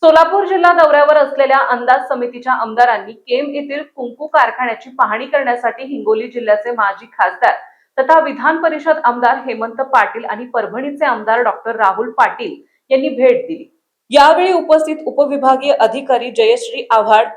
सोलापूर जिल्हा दौऱ्यावर असलेल्या अंदाज समितीच्या आमदारांनी केम येथील कुंकू कारखान्याची पाहणी करण्यासाठी हिंगोली जिल्ह्याचे माजी खासदार तथा विधान परिषद आमदार हेमंत पाटील आणि परभणीचे आमदार डॉक्टर राहुल पाटील यांनी भेट दिली। यावेळी उपस्थित उपविभागीय अधिकारी जयश्री आव्हाड,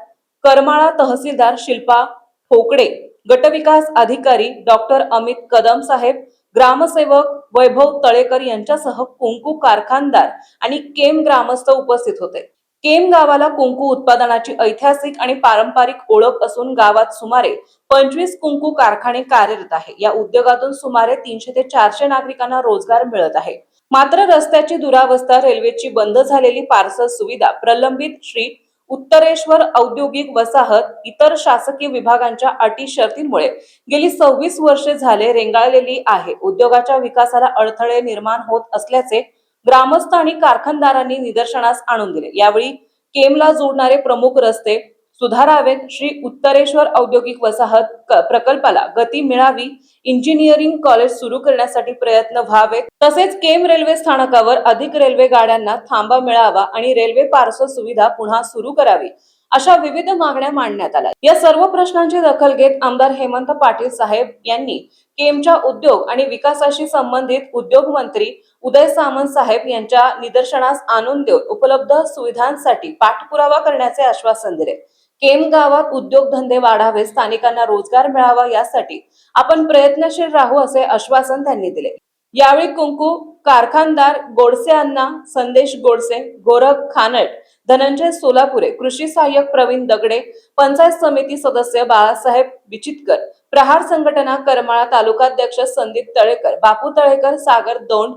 करमाळा तहसीलदार शिल्पा ठोकड़े, गटविकास अधिकारी डॉक्टर अमित कदम साहेब, ग्रामसेवक वैभव तळेकर यांच्यासह कुंकू कारखानदार आणि केम ग्रामस्थ उपस्थित होते। केम गावाला कुंकू उत्पादनाची ऐतिहासिक आणि पारंपरिक ओळख असून गावात सुमारे 25 कुंकू कारखाने कार्यरत आहे। या उद्योगातून सुमारे 300 ते 400 नागरिकांना रोजगार मिळत आहे। मात्र रस्त्याची दुरावस्था, रेल्वेची बंद झालेली पार्सल सुविधा, प्रलंबित श्री उत्तरेश्वर औद्योगिक वसाहत, इतर शासकीय विभागांच्या अटी शर्तींमुळे गेली 26 वर्षे झाले रेंगाळलेली आहे। उद्योगाच्या विकासाला अडथळे निर्माण होत असल्याचे ग्रामस्थ आणि कारखानदारांनी निदर्शनास आणून दिले। यावेळी केमला जोडणारे प्रमुख रस्ते सुधारावेत, श्री उत्तरेश्वर औद्योगिक वसाहत प्रकल्पाला गती मिळावी, इंजिनिअरिंग कॉलेज सुरू करण्यासाठी प्रयत्न व्हावेत, तसेच केम रेल्वे स्थानकावर अधिक रेल्वे गाड्यांना थांबा मिळावा आणि रेल्वे पार्सल सुविधा पुन्हा सुरू करावी, अशा विविध मागण्या मांडण्यात आल्या। या सर्व प्रश्नांची दखल घेत आमदार हेमंत पाटील साहेब यांनी केमच्या उद्योग आणि विकासाशी संबंधित उद्योग मंत्री उदय सामंत साहेब यांच्या निदर्शनास आणून देऊन उपलब्ध सुविधांसाठी पाठपुरावा करण्याचे आश्वासन दिले। केम गावात उद्योगधंदे वाढावे, स्थानिकांना रोजगार मिळावा यासाठी आपण प्रयत्नशील राहू असे आश्वासन त्यांनी दिले। यावेळी कुंकू कारखानदार गोडसे अण्णा, संदेश गोडसे, गोरख खानट, धनंजय सोलापुरे, कृषी सहाय्यक प्रवीण दगडे, पंचायत समिती सदस्य बाळासाहेब विचितकर, प्रहार संघटना करमाळा तालुकाध्यक्ष संदीप तळेकर, बापू तळेकर, सागर दौंड,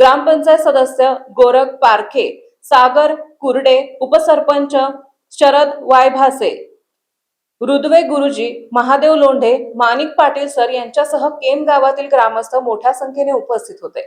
ग्रामपंचायत सदस्य गोरख पारखे, सागर कुरडे, उपसरपंच शरद वायभासे, रुद्वे गुरुजी, महादेव लोंढे, माणिक पाटील सर यांच्यासह केम गावातील ग्रामस्थ मोठ्या संख्येने उपस्थित होते।